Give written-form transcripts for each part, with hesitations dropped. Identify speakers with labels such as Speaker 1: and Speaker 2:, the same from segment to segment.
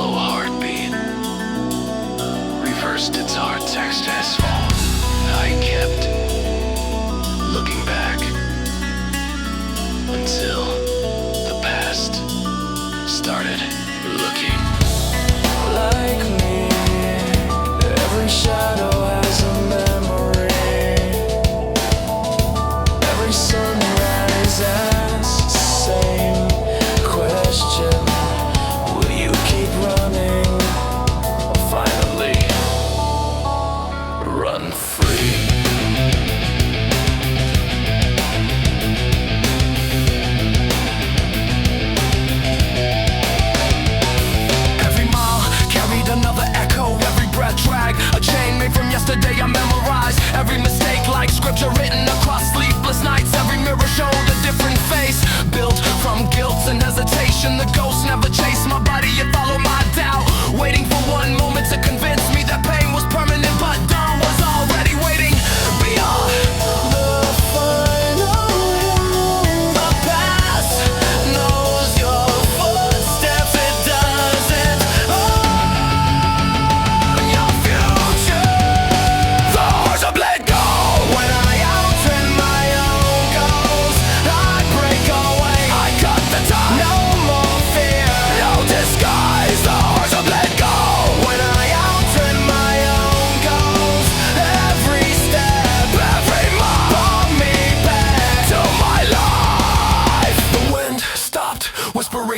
Speaker 1: slow heartbeat. Reversed its hard text as phone. I kept looking back until the past started looking
Speaker 2: like me. Every shadow has a memory. Every sunrise asks the same question. Will you keep running or finally run free? Another echo, every breath drag. A chain made from yesterday I memorized. Every mistake like scripture written across sleepless nights. Every mirror showed a different face. Built from guilt and hesitation. The ghost never chased my body, it followed my doubt. Waiting for one moment to convince me that pain was permanent, but dawn was already waiting beyond the final hill. The past knows your footsteps, it doesn't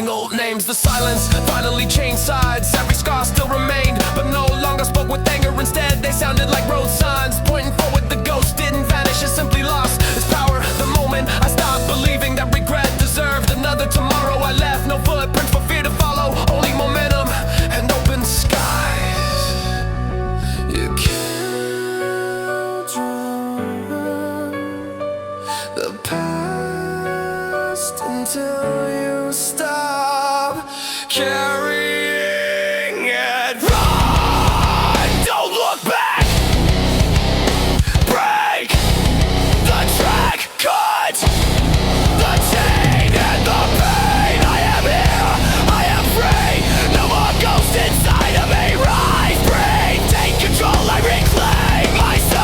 Speaker 2: old names. The silence finally changed sides. Every scar still remained, but no longer spoke with anger. Instead, they sounded like road signs pointing forward. The ghost didn't vanish, it simply lost its power. The moment I stopped believing that regret deserved another tomorrow, I left no footprints for fear to follow. Only momentum and open skies. You can't run the past until you stop carrying it. Run! Don't look back! Break the track! Cut the chain and the pain! I am here! I am free! No more ghosts inside of me! Rise, breathe, take control, I reclaim my soul!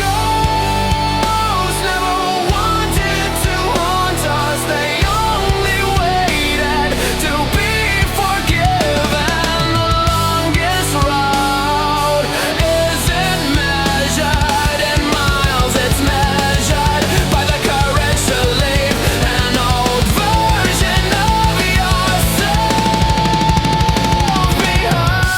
Speaker 2: Ghosts never wanted to haunt us. They only waited to be forgiven. The longest road isn't measured in miles, it's measured by the courage to leave an old version of yourself behind.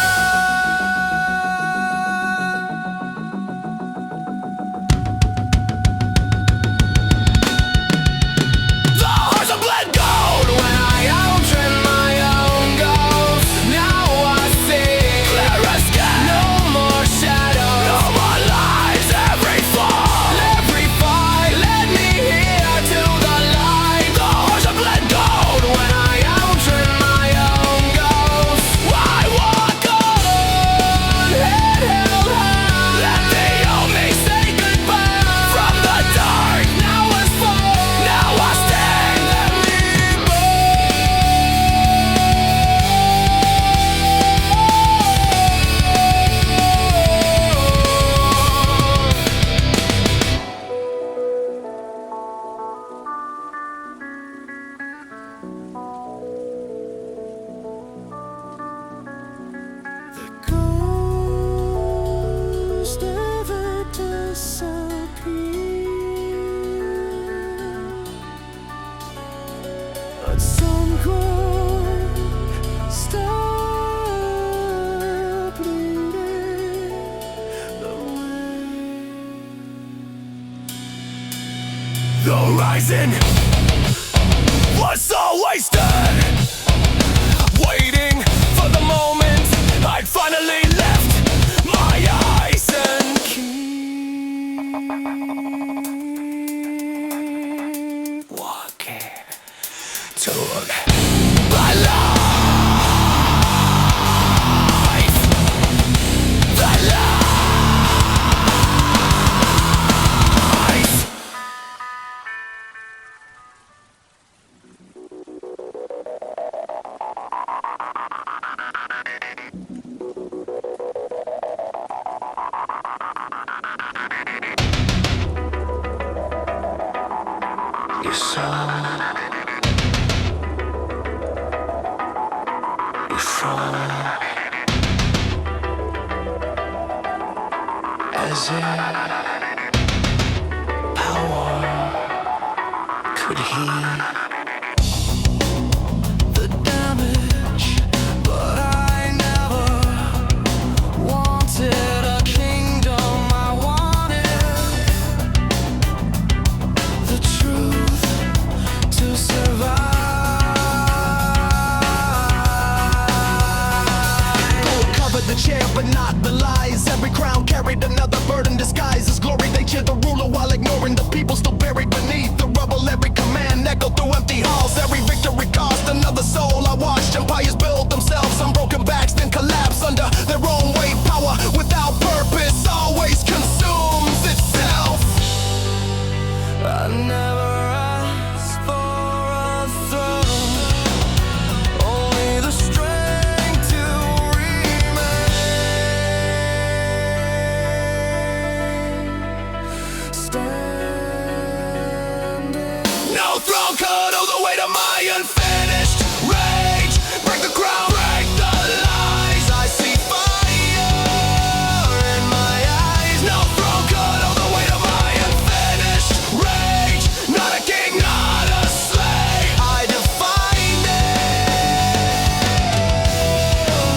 Speaker 2: The hearts are bled gold when I outrun my own ghost. Now I see clear as sky. No more shadows, no more lies. Every fall, every fight led me here to the light. The hearts are bled gold when I outrun my own ghost. I walk on, head held high. Let the only say goodbye from the dark. Now I fall, now I stand. Let me The ghost never disappears, but some could stop bleeding away. The horizon was all wasted, waiting for the moment I'd finally lift my eyes and keep walking toward my life. The lies.
Speaker 1: control. As if power could heal the damage, but I never wanted a kingdom. I wanted the truth to survive. The chair, but not the lies. Every crown carried another burden disguised as glory. They cheered the ruler while ignoring the people still buried beneath the rubble. Every command echoed through empty halls. Every victory cost another soul. I watched empires build themselves on broken backs, then collapse under their own weight. Power without purpose always consumes itself. I never asked for a throne, only the strength to no throne could hold the weight of my unfinished rage. Break the crown, break the lies. I see fire in my eyes. No throne could hold the weight of my unfinished rage. Not a king, not a slave. I defined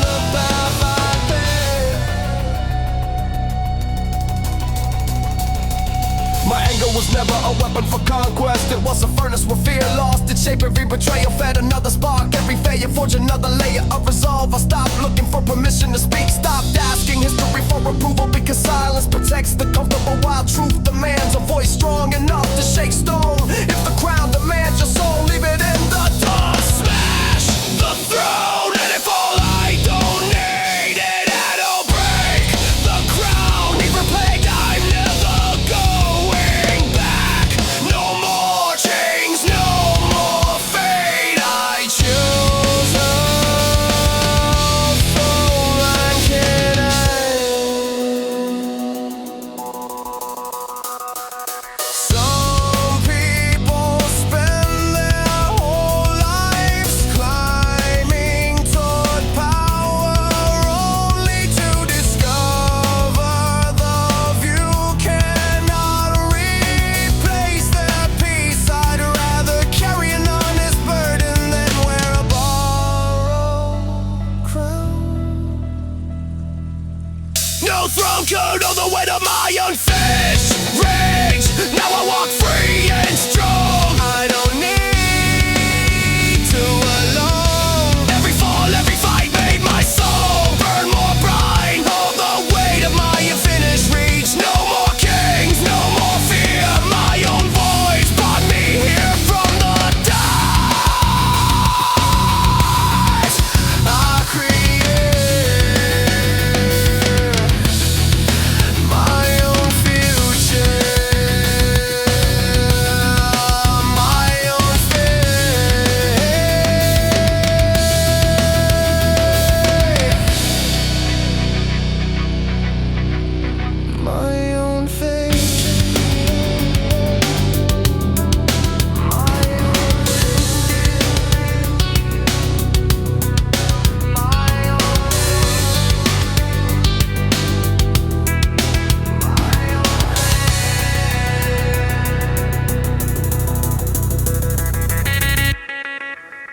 Speaker 1: the path I paved. My anger was never a weapon for conquest. It was a furnace where fear lost its shape. Every betrayal fed another spark. Every failure forged another layer of resolve. I stopped looking for permission to speak. Stopped asking history for approval, because silence protects the comfortable while truth demands a voice strong enough to shake stone. If the crown demands your soul, leave it in the dust. Smash the throne, and if all I don't need it, it'll break the crown. Even plagued, I'm never going back. No more chains, no more fate. I choose a throne and can Some people spend their whole lives climbing toward power, only to discover the view cannot replace their peace. I'd rather carry an honest burden than wear a borrowed crown. No throne could hold the weight of my unfinished rage. Now I walk free and strong. I don't need to alone. Every fall, every fight made my soul burn more bright. Hold the weight of my unfinished reach. No more kings, no more fear. My own voice brought me here from the dice. I create my own future, my own fate, my own fate.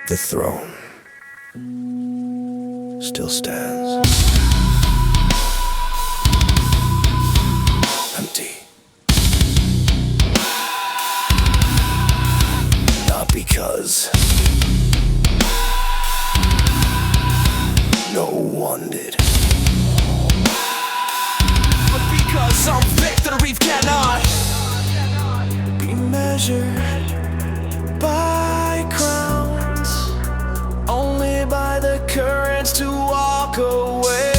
Speaker 1: The throne still stands empty, not because no one did, but because some victory cannot be measured by crowns, only by the courage to walk away.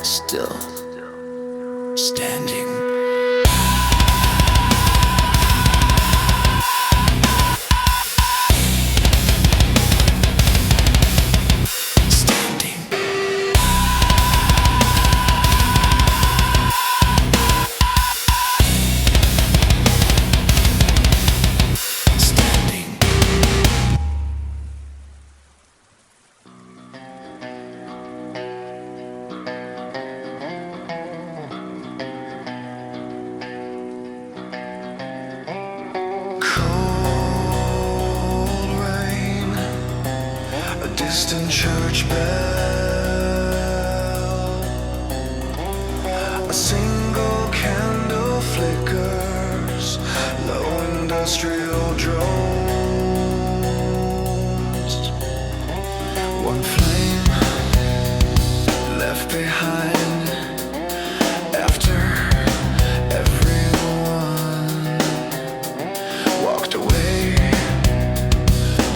Speaker 1: Still standing. Standing.
Speaker 3: distant church bell. A single candle flickers, low industrial drones. One flame left behind after everyone walked away.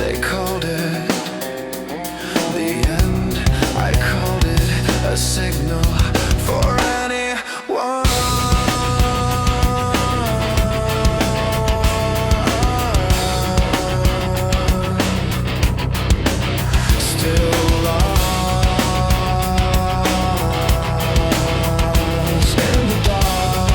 Speaker 3: They called it the end. I called it a signal for anyone. Still lost in the dark.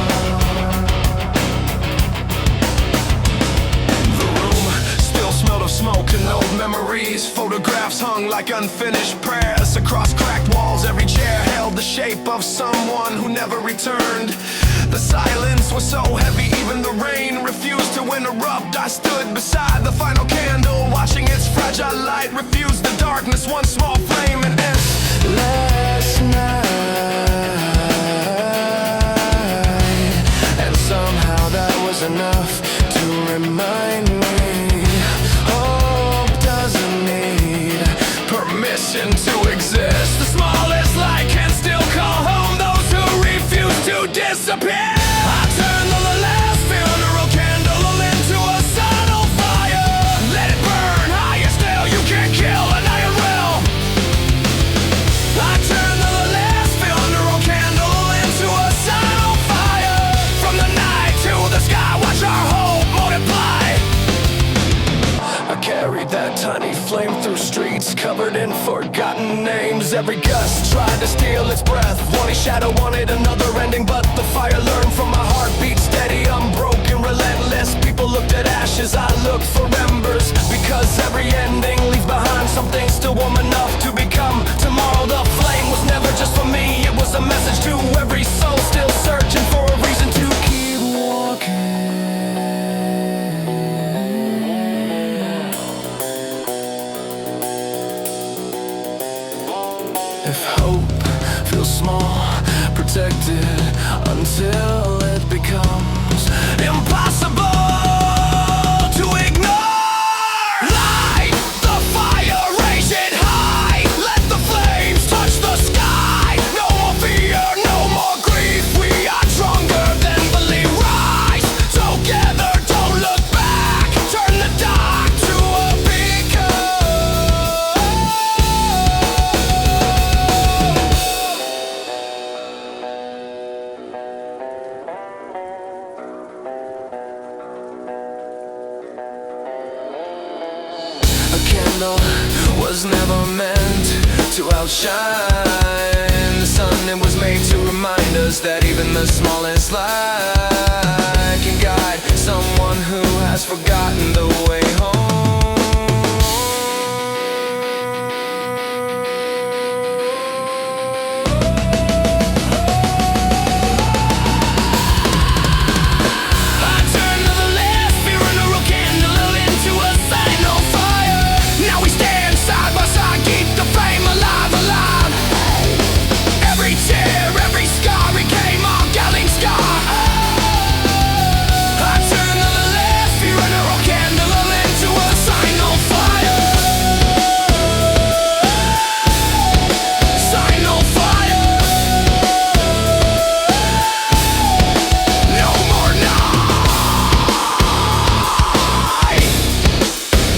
Speaker 1: The room still smelled of smoke and old memories. Photographs hung like unfinished prayers across cracked walls. Every chair held the shape of someone who never returned. The silence was so heavy, even the rain refused to interrupt. I stood beside the final candle, watching its fragile light refuse the darkness. One small flame and
Speaker 3: Last night, and somehow that was enough to remind me hope doesn't need
Speaker 1: permission to exist. The smallest light can still call home those who refuse to disappear. I turned the last funeral candle into a sun on fire. Let it burn higher still, you can't kill an iron will. I turned the last funeral candle into a sun on fire. From the night to the sky, watch our hope multiply. I carried that tiny flame through streets covered in forgotten names. Every gust tried to steal its breath. One shadow wanted another ending, but the fire learned from my heartbeat. Steady, unbroken, relentless. People looked at ashes, I looked for embers. Because every ending leaves behind something still warm enough to become tomorrow. The flame was never just for me, it was a message to every soul still searching for a reason to keep walking. If hope feels small, protected until it becomes impossible to ignore. Light the fire, raise it high. Let the flames touch the sky. No more fear, no more grief. We are stronger than belief. Rise together, don't look back. Turn the dark to a beacon. A candle was never meant to outshine the sun. It was made to remind us that even the smallest light can guide someone who has forgotten the way home. I turned the last funeral candle into a sign on fire. Now we stand side by side, keep the flame alive, alive. Every tear, every scar became our galling scar. I turned the last funeral candle into a sign on fire. Sign on fire. No more night.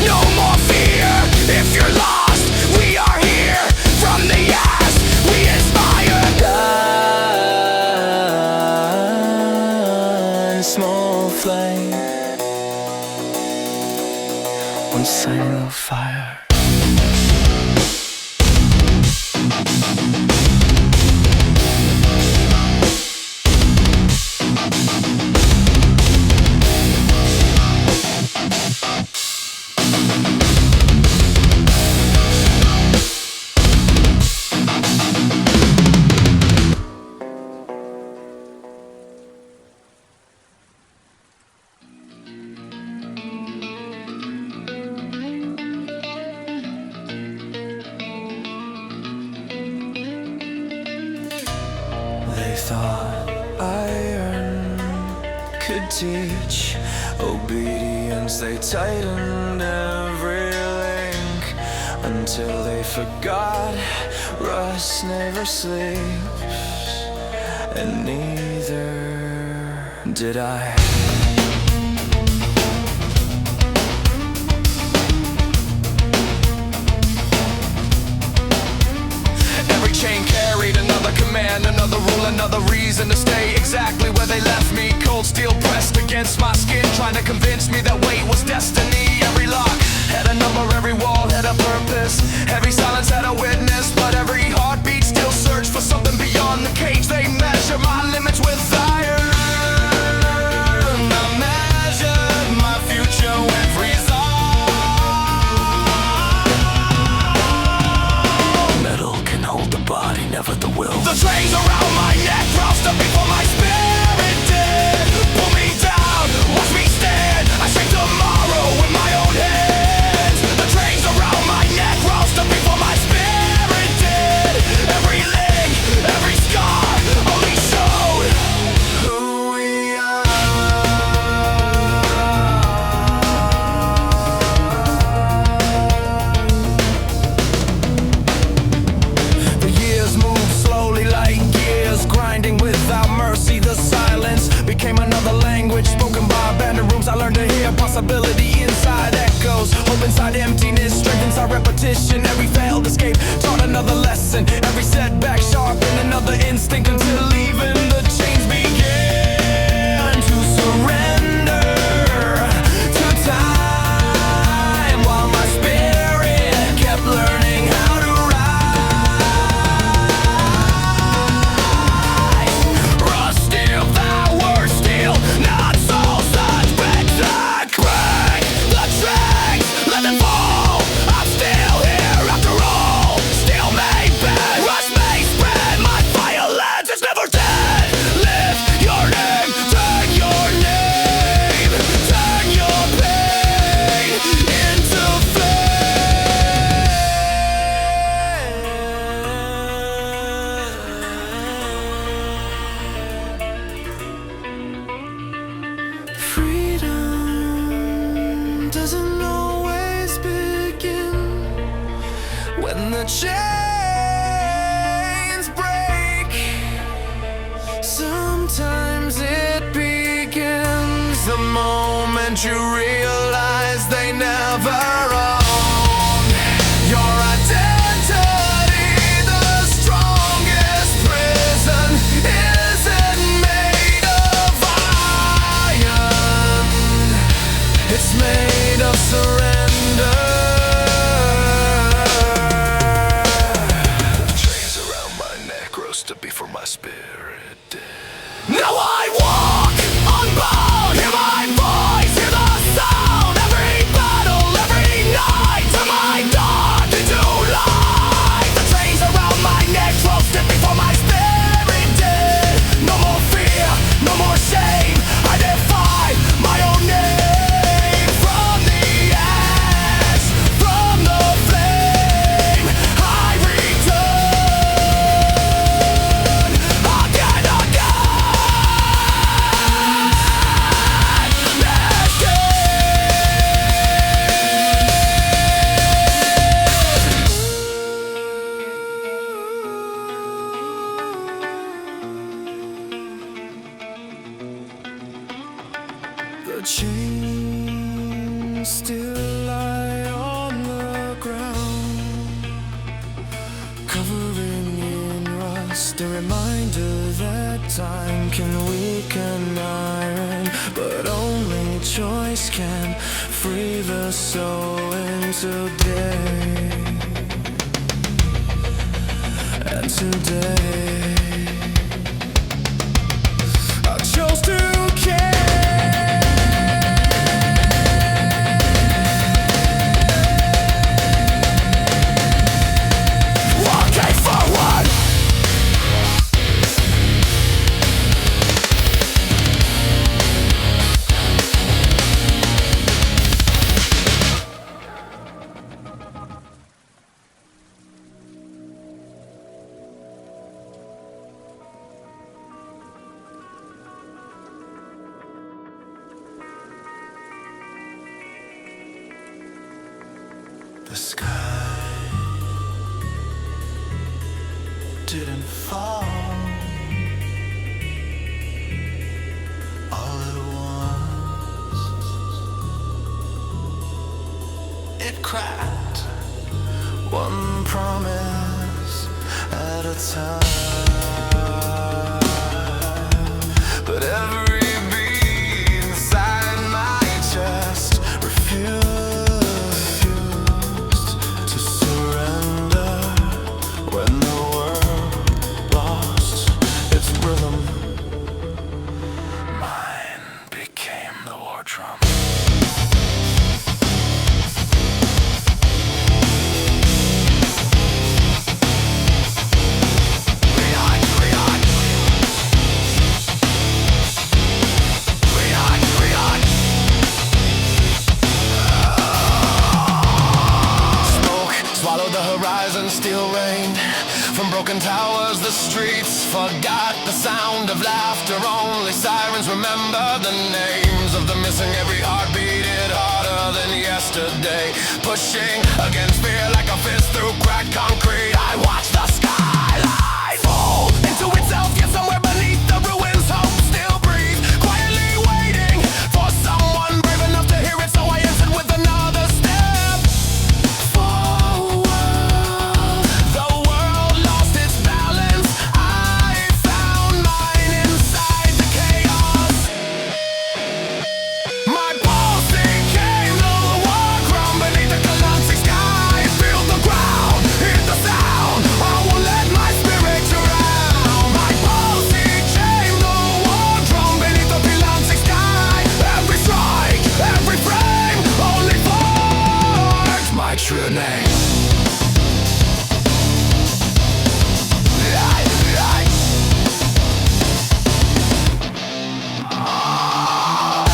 Speaker 1: No more fear. If you're lost, we are here. From the ash, we inspire. Die, small flame. One sign of fire.
Speaker 3: teach obedience. They tightened every link until they forgot Russ never sleeps, and neither did I.
Speaker 1: Chain carried another command, another rule, another reason to stay exactly where they left me. Cold steel pressed against my skin, trying to convince me that weight was destiny. Every lock had a number, every wall had a purpose, every silence had a witness, but every heartbeat still searched for something beyond the cage. They measure my limits with iron. I measured my future with resolve. Body, never the will. The chains around my neck crossed up before my spirit did. Pull me down, watch me stand. I shape tomorrow with my own hands. The chains around my neck crossed up before my spirit did. Every link, every scar only showed who we are. Grinding without mercy, the silence became another language spoken by abandoned rooms. I learned to hear possibility inside echoes, hope inside emptiness, strength inside repetition. Every failed escape taught another lesson, every setback sharpened another instinct, until even the chains began to surrender to time, while my spirit kept learning how to not so such big that break the tracks, let them fall. I'm still here after all, still made bad. Rush may spread, my violence is never dead. Lift your name, turn your name, turn your pain into
Speaker 3: Freedom doesn't always begin when the chains break. Sometimes it begins the moment you realize they never own your identity. The strongest prison isn't made of iron, it's made of surrender. The chains around my neck rose to be for my spirit dead.
Speaker 1: now I walk unbound, hear my voice, hear the sound. Every battle, every night, to my dark into light. The chains around my neck closed it before my spirit did. No more fear, no more shame, I defy my own name. From the ash, from the flame, I return again, again.
Speaker 3: The chains still lie on the ground, covering in rust, a reminder that time can weaken iron, but only choice can free the soul in today. And today I chose to care.
Speaker 1: Walking forward.
Speaker 3: The sky didn't fall all at once. It cracked one promise at a time. But every beat inside my chest refused to surrender when the world lost its rhythm. Mine became the war drum.
Speaker 1: Swallowed the horizon, steel rained from broken towers, the streets forgot the sound of laughter. Only sirens remember the names of the missing. Every heartbeat hit harder than yesterday, pushing against fear like a fist through cracked concrete. I watch the skyline fall into itself, yet somewhere beneath the ruins hope still breathe, quietly waiting for someone brave enough to hear it. So I answered with another step. True name.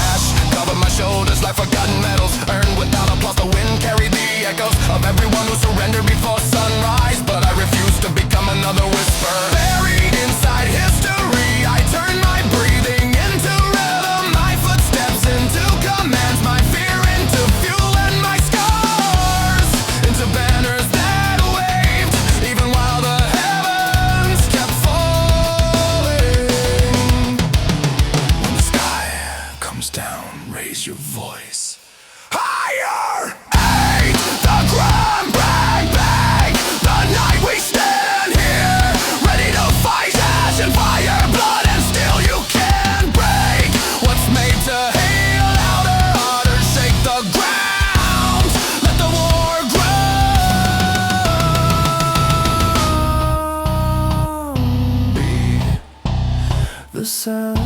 Speaker 1: Ash covered my shoulders like forgotten medals, earned without applause. The wind carried the echoes of everyone who surrendered before sunrise. But I refuse to become another whisper. Buried inside history, I turn my breathing into rhythm, my footsteps into commands, my fear into fuel, and my scars into banners that waved, even while the heavens kept falling. When the sky comes down, raise your voice higher. Hate the ground, bang, bang. The night we stand here, ready to fight, ash and fire, blood, and still you can't break what's made to hail louder, harder, shake the ground, let the war grow.
Speaker 3: Be the sound.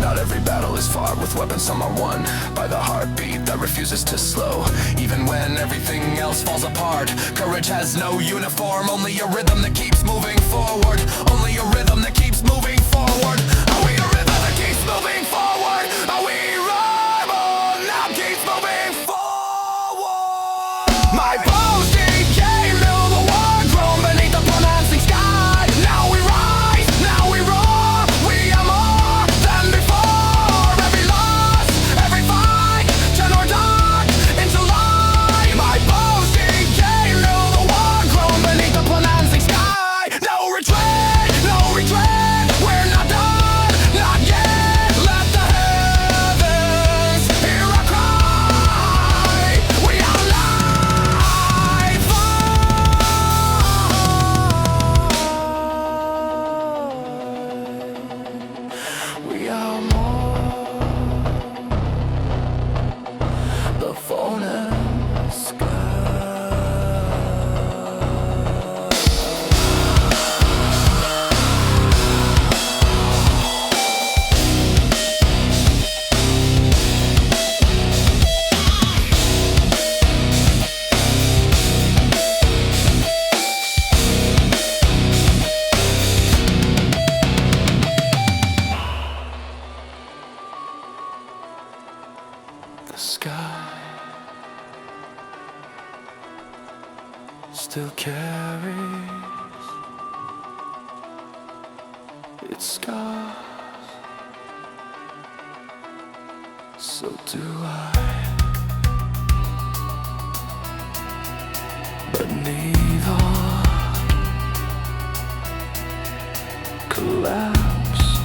Speaker 1: Not every battle is fought with weapons, some are won by the heartbeat that refuses to slow. Even when everything else falls apart, courage has no uniform, only a rhythm that keeps moving forward. Only a rhythm that keeps moving forward. Are we a rhythm that keeps moving forward? Are we rebel now keeps moving forward? My boasting came to the war grown beneath the pronouncing sky. Now we rise, now we roar, we are more than before. Every loss, every fight, turn or dark into light. My boasting came to the war grown beneath the pronouncing sky. No retreat, no retreat, we're not done, not yet. Let the heavens hear our cry. We are live.
Speaker 3: still carries its scars. So do I. But neither collapse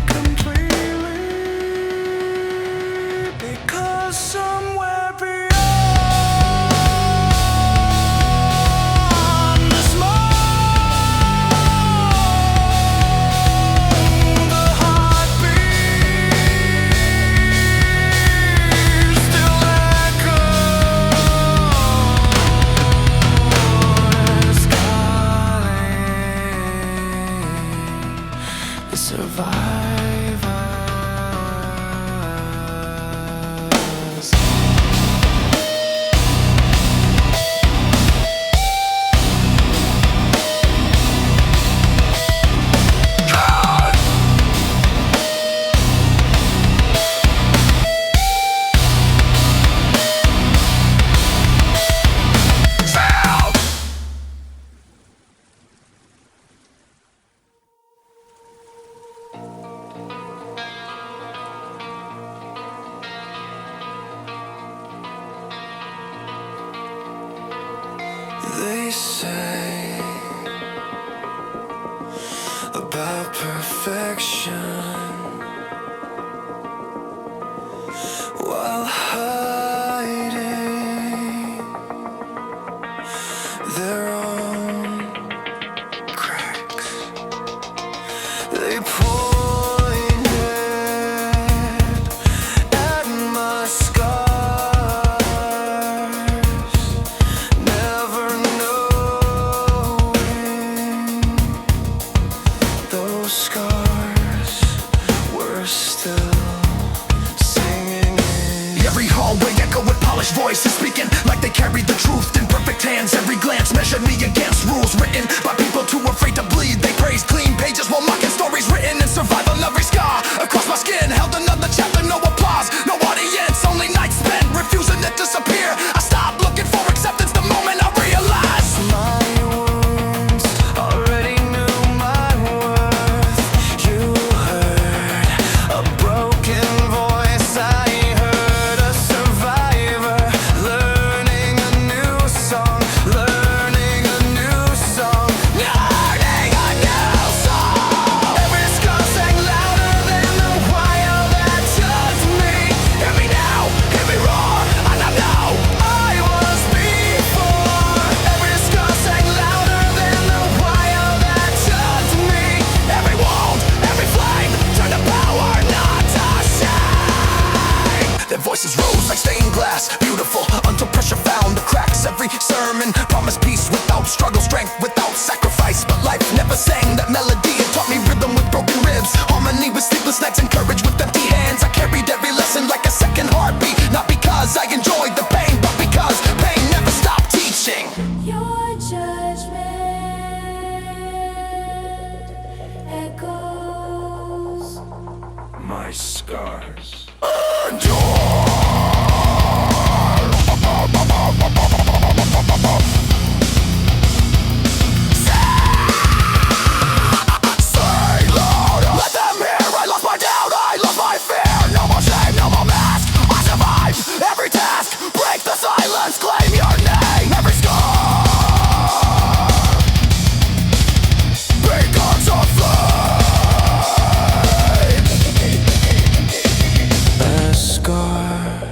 Speaker 3: completely, because somewhere beyond this moment, the heartbeat still echoes, calling the survivors. They say about perfection while hiding their own cracks. They pointed at my scars, never knowing those scars were still singing in
Speaker 1: Every hallway echo with polished voices, speaking like they carry the truth in perfect hands. Every glance measured me against rules written by people too afraid to bleed. They praise clean pages while mocking stories written in survival. Every scar across my skin held another chapter. No applause, no audience, only nights spent refusing to disappear. I stopped looking for acceptance the moment I realized
Speaker 3: my wounds already knew my worth. You heard a broken voice, I heard a survivor learning a new song, learning a new song, learning a new song. Every scar sang louder than the wire that touched me. Hear me now, hear me roar, and I know I was before. Every scar sang louder than the wire that touched me. Every wound, every flame turned to power, not to shame.
Speaker 1: Their voices rose like stained glass, beautiful until pressure found the cracks. Every sermon promised peace without struggle, strength without sacrifice. But life never sang that melody. It taught me rhythm with broken ribs, harmony with sleepless nights, and courage with empty hands. I carried every lesson like a second heartbeat, not because I enjoyed the pain, but because pain never stopped teaching.
Speaker 4: Your judgment echoes.
Speaker 3: My scars.
Speaker 1: Say louder, let them hear. I lost my doubt, I lost my fear. No more shame, no more mask. I survive every task. Break the silence, claim your name. Every scar becomes a flame.
Speaker 3: A scar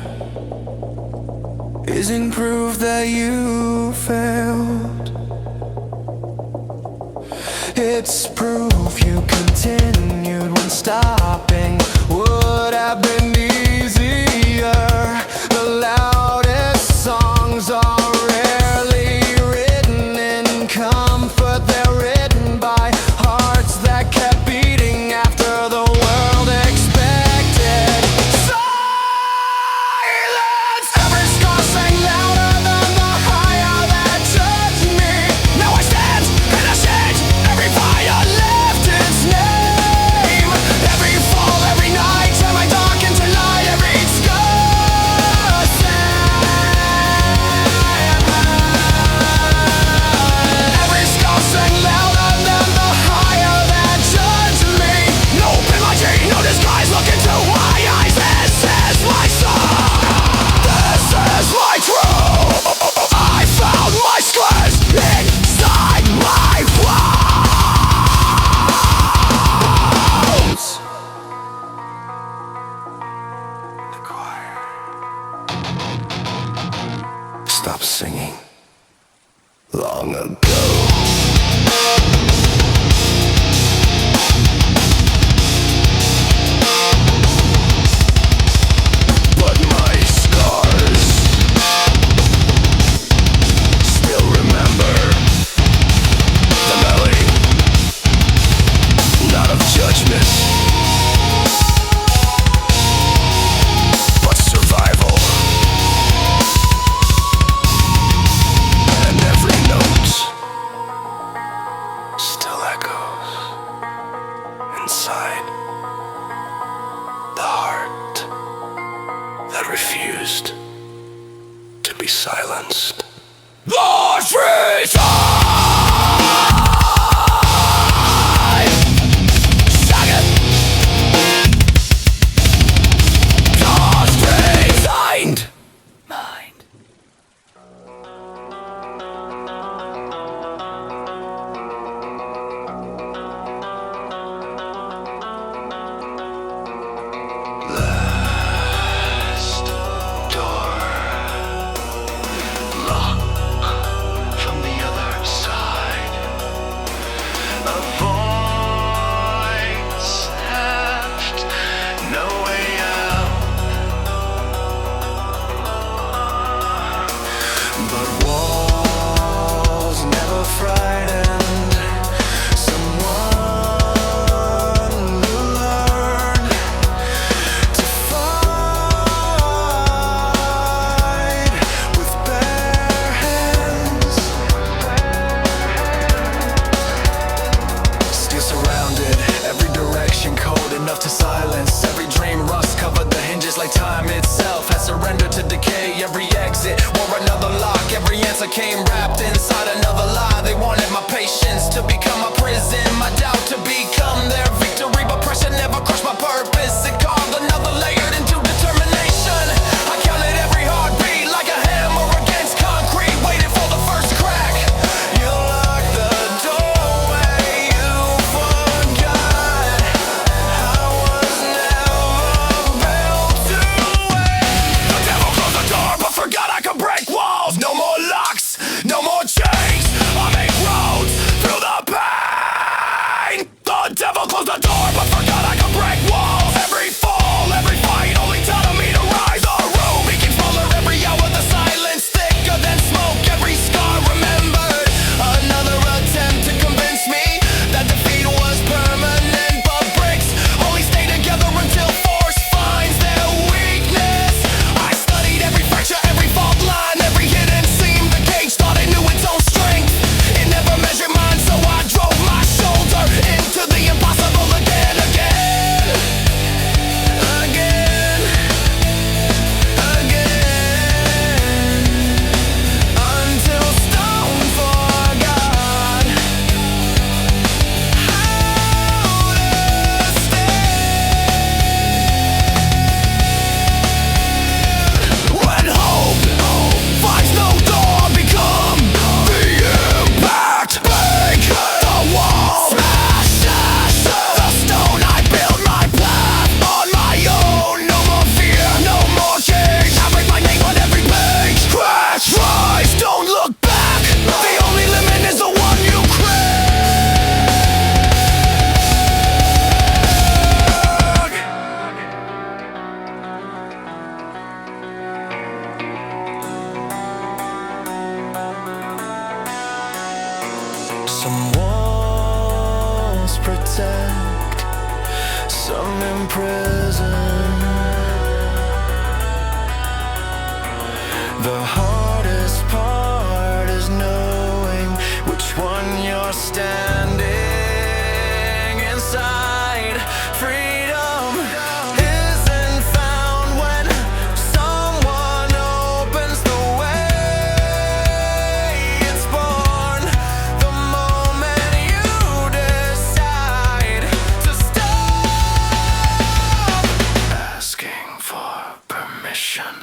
Speaker 3: isn't proof that you failed. It's proof you continued when stopping would have been easier. The loudest songs are rarely written in comfort. They're written by hearts that kept beating after the world expected silence. Every scar sang louder than the higher that touched me. Now I stand in a shade. Every fire left its name. Every fall, every
Speaker 1: stopped singing long ago. But my scars still remember the melody, not of judgment, but survival. And every note still echoes inside the heart that refused to be silenced. The streets Sagat. The streets mind. Last door lock from the other side. A voice left, no way out. But walls never frightened someone who learned to fight with bare hands. Still surrounded, every direction cold enough to silence. Every dream rust covered the hinges like time itself has surrendered to decay. Every exit wore another lock. Every answer came wrapped inside another lie. They wanted my patience to become my prison, my doubt to become their victory. But pressure never crushed my purpose. It carved another layer into determination. I counted every heartbeat like a hammer against concrete, waiting for the first crack. You locked the doorway, you forgot I was never built to wait. The devil closed the door but forgot I could break walls. No more locks, no more chains. I make roads through the pain. The devil closed the door but forgot I could break walls. Every fall, every fight only taught me to rise. The room became smaller every hour, the silence thicker than smoke. Every scar remembered, another attempt to convince me that defeat was permanent. But bricks only stay together until force finds their weakness. I studied every fracture, every fault line, every hidden seam. The cage thought it knew its own strength. It never measured mine, so I drove my shoulder into the impossible again, again, again, again, until stone forgot how to stand. When hope finds no door, become the impact. Break the wall, smash the stone. I build my path on my own. No more fear, no more cage. I write my name on every page. Crash, rise, don't look back. The only limit is the one you crack. Some walls protect, some imprison. The hardest part is knowing which one you're standing inside. Freedom isn't found when someone opens the way. It's born the moment you decide to stop asking for permission.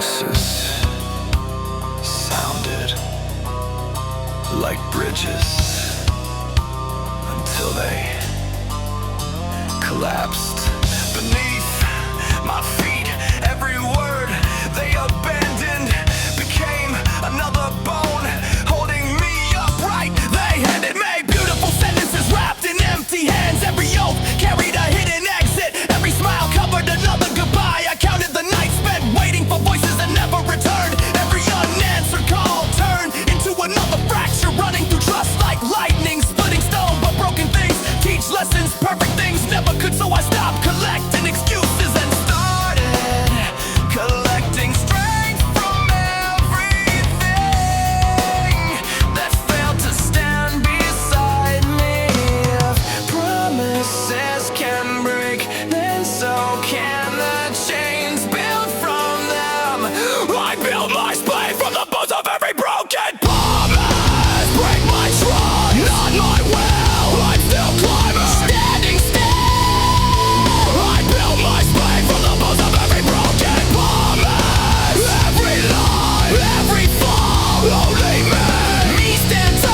Speaker 3: promises sounded like bridges until they collapsed beneath my feet. Every word they abandoned became another bone holding me upright. They handed me beautiful sentences wrapped in empty hands. Every oath carried a hidden exit. Every smile covered another goodbye. I counted the nights spent waiting for voices that never returned. Every unanswered call turned into another fracture, running through trust like lightning, splitting stone. But broken things teach lessons, perfect things never could. So I stopped collecting excuses and started collecting strength from everything that failed to stand beside me. If promises can break, then so can the chains built from them. I build my spade from the bones of every broken promise. Break my trust, not my will. I'm still climbing, standing still. I build my spade from the bones of every broken promise. Every lie, every fall, only me stand tall.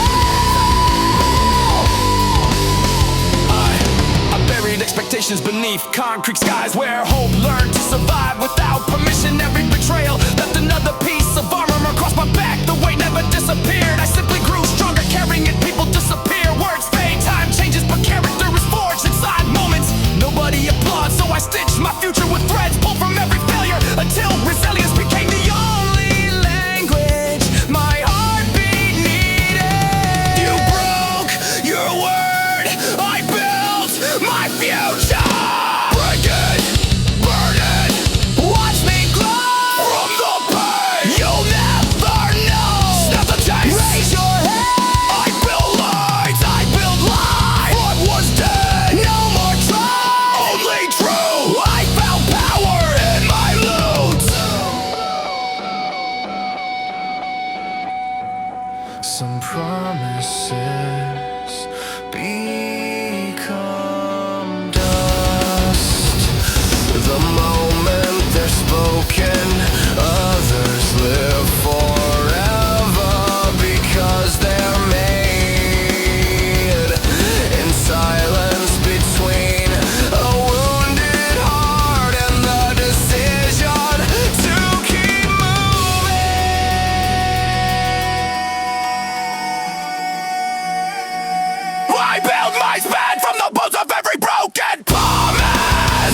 Speaker 3: I buried expectations beneath concrete skies, where hope learned to survive without permission. Every betrayal left another piece of armor across my back. The weight never disappeared. I simply grew stronger, carrying it. People disappear, words fade, time changes, but character is forged inside moments nobody applauds. So I stitched my future with threads pulled from every failure until resilience became the only language my heartbeat needed. You broke your word, I built my future. Break it, burn it, watch me glow from the pain. You'll never know. Snap the chase, raise your head. I build lights, I build life. What was dead, no more try. Only true, I found power in my loot. Some promises become dust the moment they're spoken. Others live forever because they're made in silence between a wounded heart and the decision to keep moving. I build my span from the bones of every broken promise.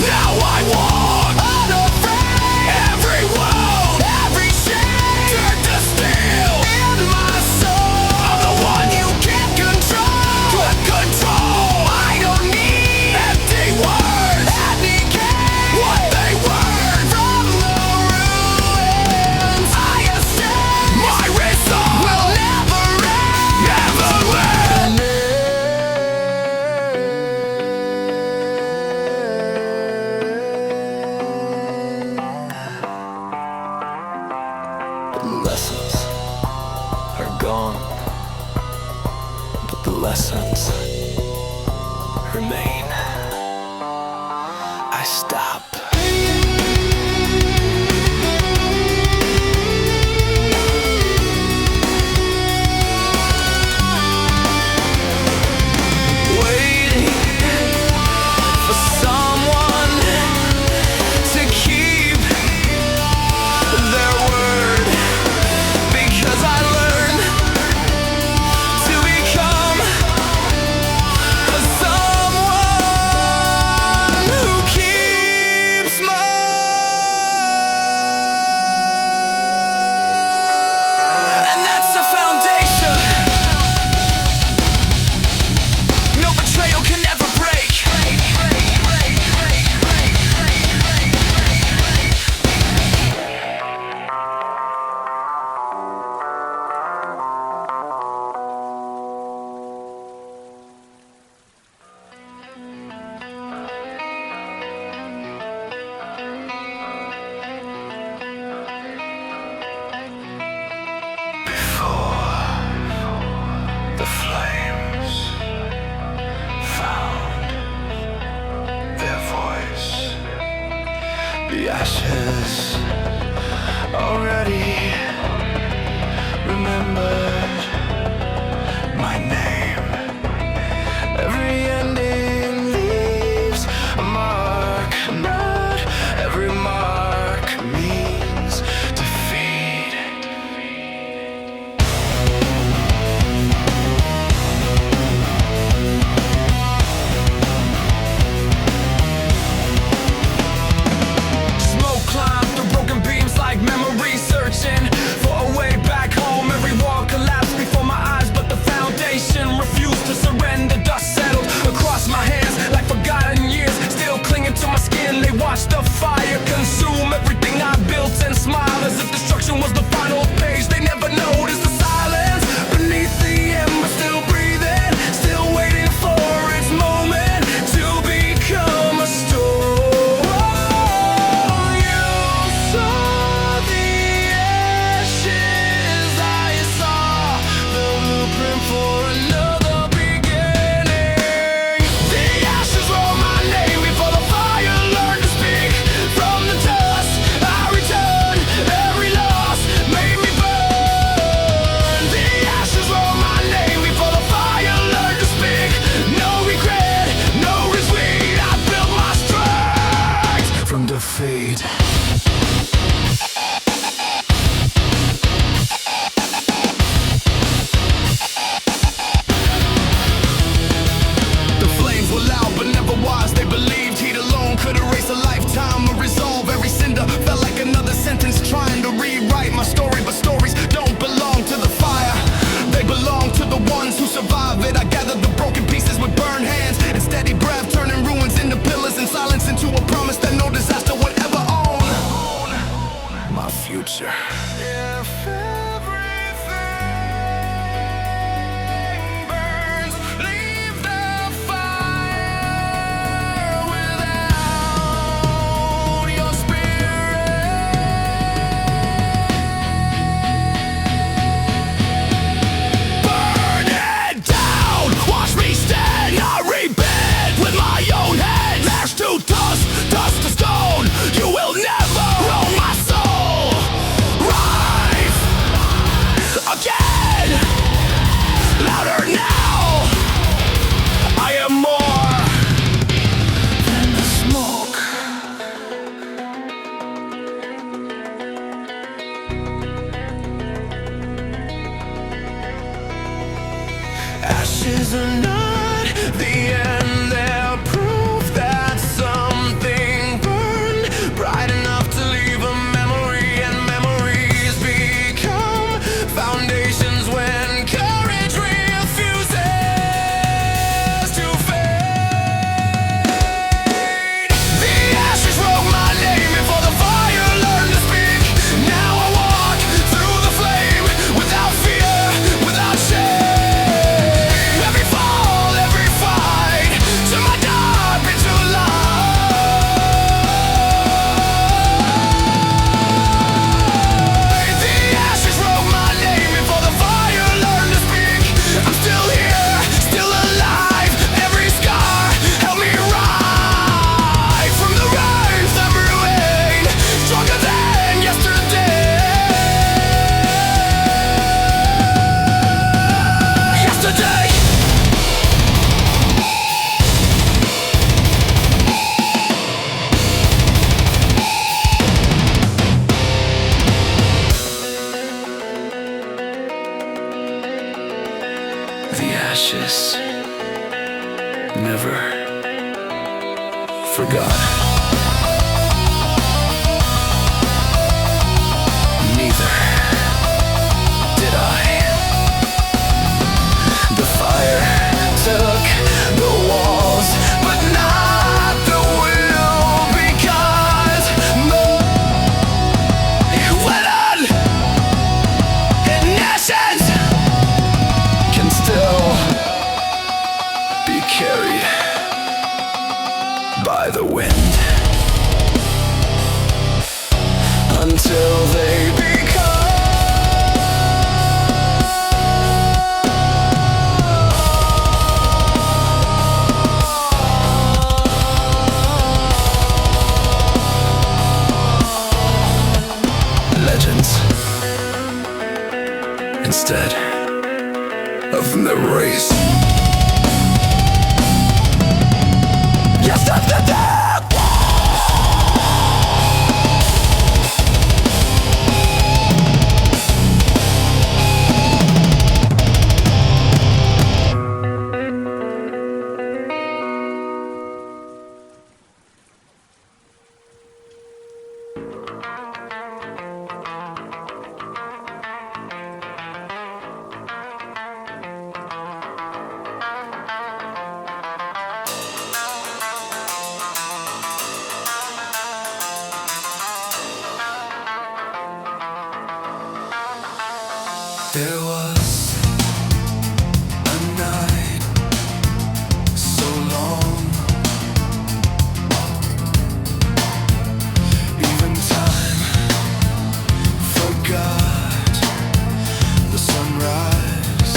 Speaker 3: Now I walk unafraid. Every wound, every shame turned to steel in my soul. I'm the one you can't control. Good control. I don't need empty words. Abdicate what they were from the ruins. I ascend. My resolve will never end. Never end. The lessons are gone, but the lessons remain. I stop. Waiting for someone to keep their word, because I learned to become someone who keeps is not the end. They're proof that something burned bright enough to leave a memory, and memories become foundations when courage refuses to fade. The ashes wrote my name before the fire learned to speak. Now I walk through the flame without fear, without shame. Every fall, every fight, turn my dark into light. The ashes wrote my name before the fire learned to speak. I'm still here, still alive. Every scar helped me rise from the rise I'm ruined, stronger than yesterday. Yesterday. The ashes never forgot. Neither did I. The fire took the walls, but not the will, because weathered in ashes can still be carried by the wind until they become legends instead of memories. Yesterday. There was a night so long, even time forgot the sunrise.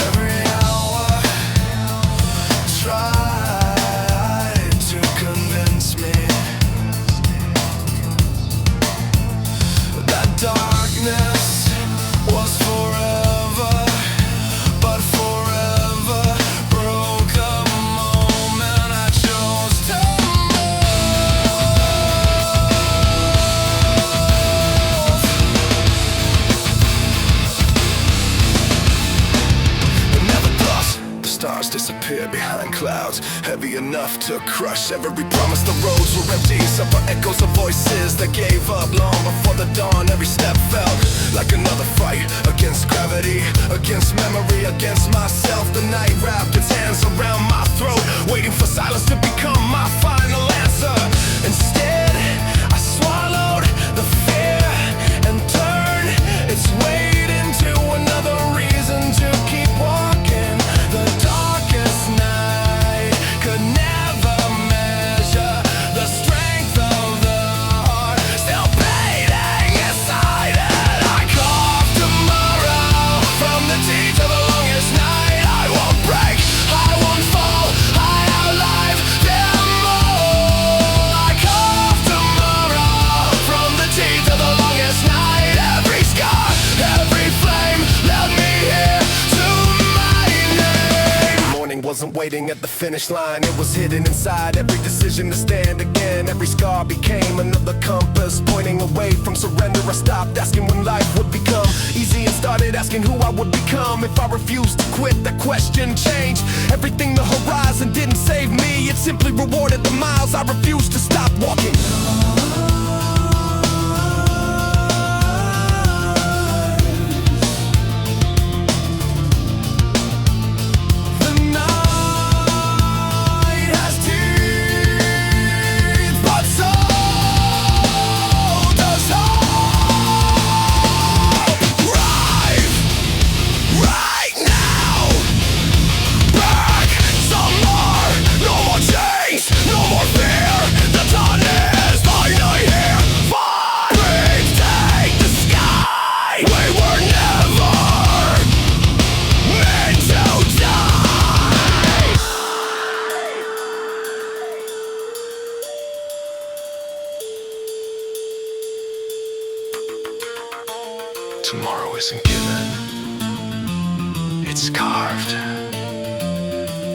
Speaker 3: Every hour tried to convince me that darkness was forever, but forever broke the moment I chose to move. I never thought the stars disappeared behind clouds, heavy enough to crush every promise. The roads were empty, except for echoes of voices that gave up long before the dawn. Every step felt like another fight against gravity, against memory, against myself. The night wrapped its hands around my throat, waiting for silence to become my final answer. Instead, I swallowed the fear and turned its weight into another reason to keep walking. The darkest night could never measure the strength of the heart still beating inside it. I cough tomorrow from the teeth of the longest night. I won't break, I won't fall, I outlive them all. I cough tomorrow from the teeth of the longest night. Every scar, every flame led me here to my name. Morning wasn't waiting at the finish line, it was hidden inside every decision to stand again. Every scar became another compass pointing away from surrender. I stopped asking when life would become easy and started asking
Speaker 1: knowing who I would become if I refused to quit. That question changed everything. The horizon didn't save me, it simply rewarded the miles I refused to stop walking.
Speaker 3: Tomorrow isn't given, it's carved.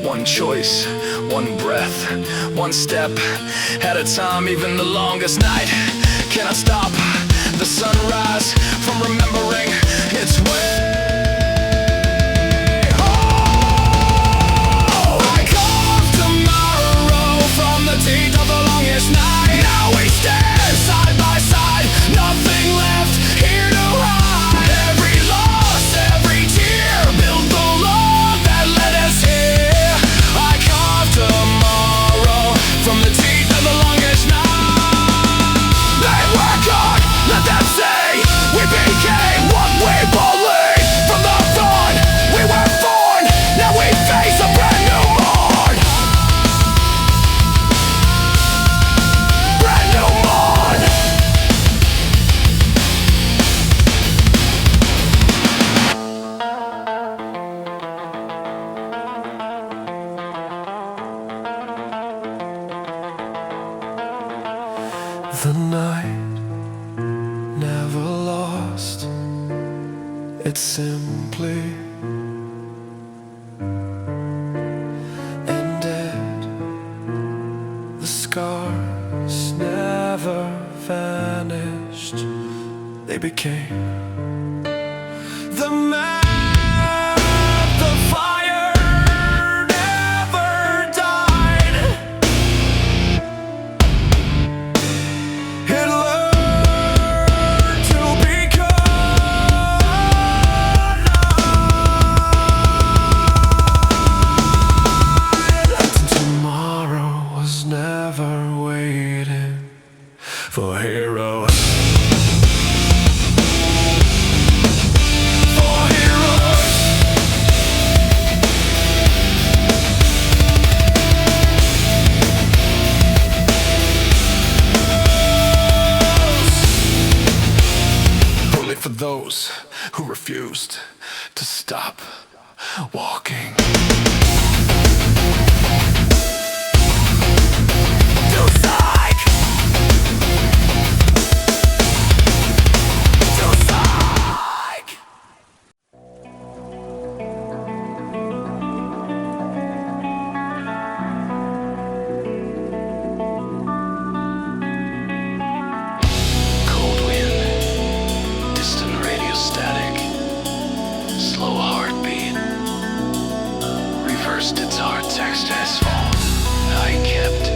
Speaker 3: One choice, one breath, one step at a time. Even the longest night cannot stop the sunrise from remembering its way. Oh, I carved tomorrow from the teeth of the longest night. Now we stand side by side, nothing left here to hide. From the teeth of the longest night, they work on, let them say we became what we believe. From the thorn we were born, now we face a brand new morn. Brand new morn.
Speaker 1: The night never lost, it simply ended. The scars never vanished, they became the map. The fire never died. It learned to become night. Tomorrow was never waiting for heroes. For those who refused to stop walking. Its hard text has fallen. I kept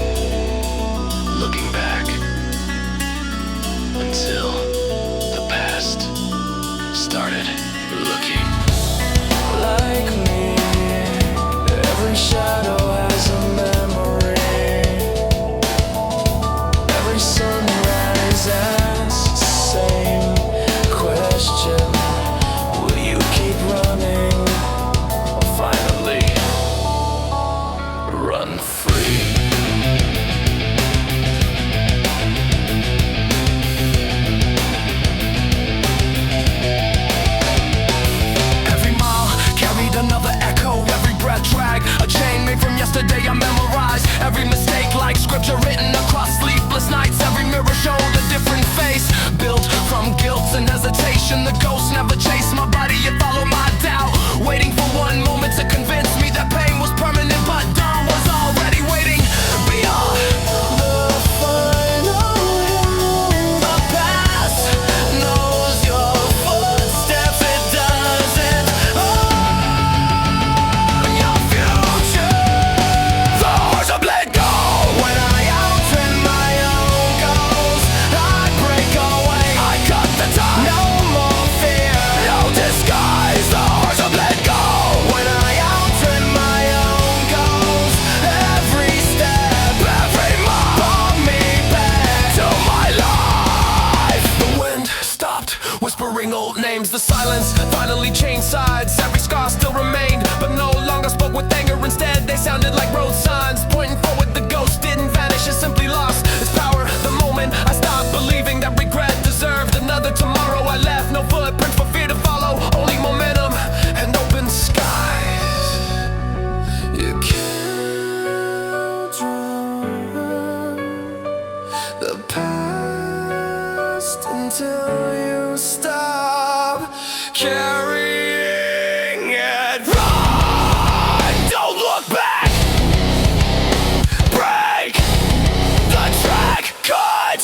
Speaker 1: looking back until the past started looking like me. Every shadow has a memory. Every sunrise asks the same question. Will you keep running or finally run free? Every mile carried another echo, every breath dragged a chain made from yesterday I memorized. Every mistake like scripture written across sleepless nights. Every mirror showed a different face, built from guilt and hesitation. The ghost never chased my body, it followed my doubt, waiting for one moment to convince me that pain was permanent, but dawn was already waiting beyond the final hill. The past knows your footsteps, it doesn't as the silence finally changed sides. Every scar still remained, but no longer spoke with anger. Instead, they sounded like road signs pointing forward. The ghost didn't vanish, it simply lost its power. The moment I stopped believing that regret deserved another tomorrow, I left no footprint for fear to follow, only momentum and open skies.
Speaker 3: You can't run the past until you stop carrying it.
Speaker 1: Run! Don't look back! Break the track! Cut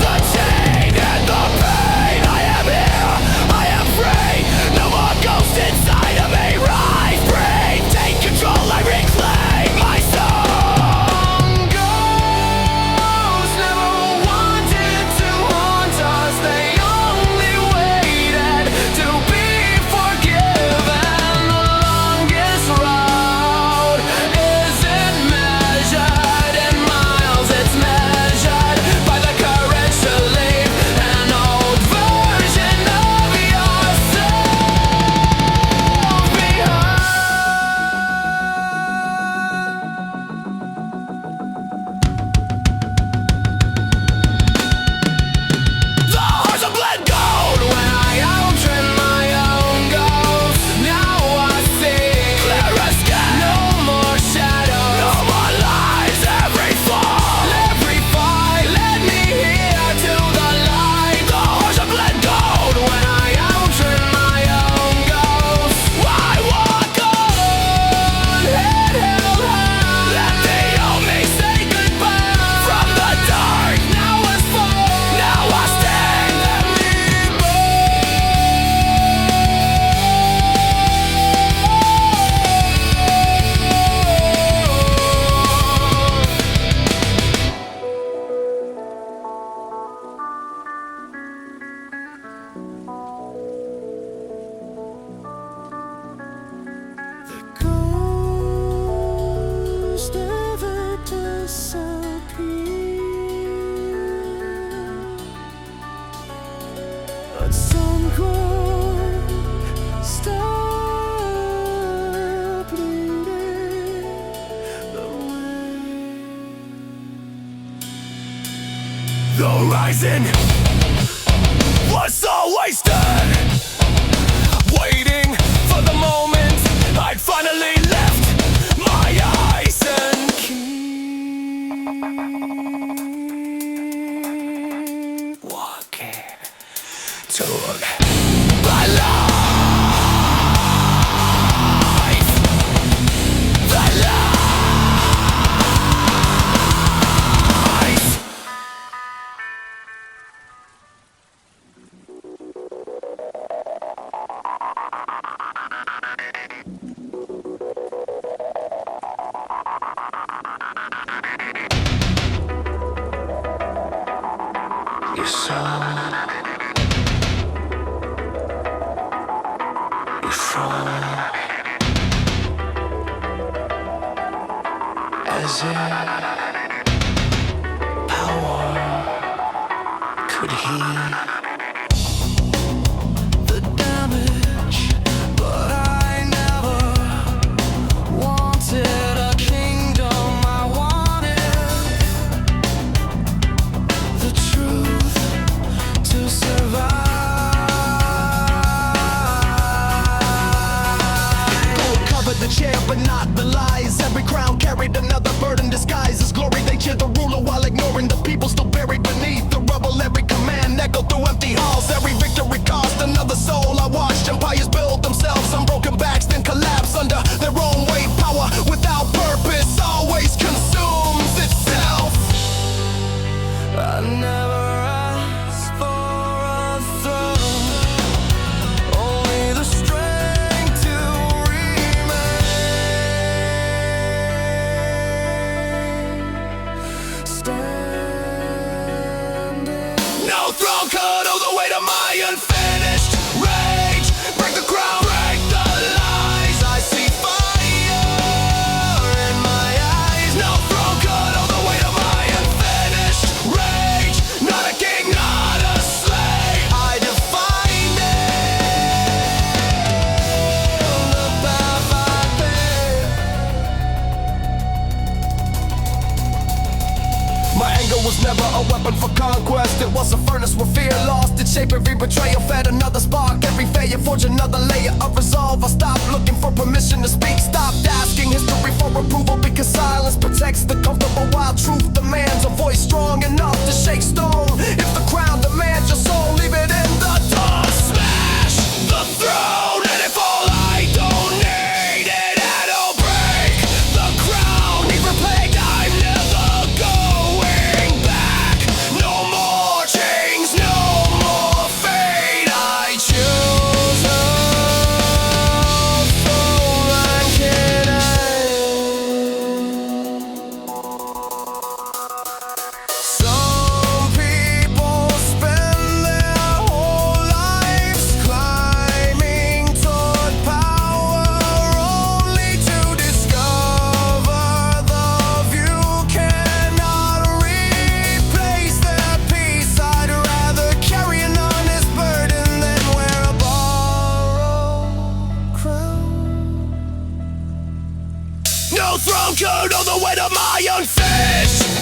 Speaker 1: the chain and the pain! I am here! I am free! No more ghosts inside of me! Rise, breathe, take control, I reclaim my soul!
Speaker 3: Ghosts never wanted to haunt us. They only waited to be forgiven. The longest road isn't measured in miles, it's measured by the courage to leave an old version of yourself behind.
Speaker 1: The hearts are bled gold when I outrun my own ghost. Now I see clear as sky. No more shadows, no more lies. Every fight led me here to the light. The hearts are bled gold when I outrun my own ghost. I walk on, head held high. Let the old me say goodbye. From the dark, now it's fall. Now I stand. Let me
Speaker 3: Ghosts never disappear, but some could stop bleeding away.
Speaker 1: The horizon was all wasted, waiting for the moment I'd finally lift my eyes and keep walking toward my life. The lies.
Speaker 3: Your soul, you fall as if power could heal the damage, but I never wanted a kingdom. I wanted the truth to survive.
Speaker 1: Covered the chair, but not the lies. Every crown carried another burden disguised as glory. They cheered the ruler while ignoring the people still buried beneath the rubble. Every command echoed through weapon for conquest. It was a furnace where fear lost its shape. Every betrayal fed another spark. Every failure forged another layer of resolve. I stopped looking for permission to speak. Stopped asking history for approval, because silence protects the comfortable while truth demands a voice strong enough to shake stone. If the crown demands your soul, leave it in the dust.
Speaker 2: Smash the throne, and if all I don't need it, it'll break the crown. Even plagued, I'm never going back. No more chains, no more fate. I choose a soul I can
Speaker 3: Some people spend their whole lives climbing toward power, only to discover the view cannot replace their peace. I'd rather carry an honest burden than wear a borrowed crown.
Speaker 2: No throne could hold the weight of my own fish.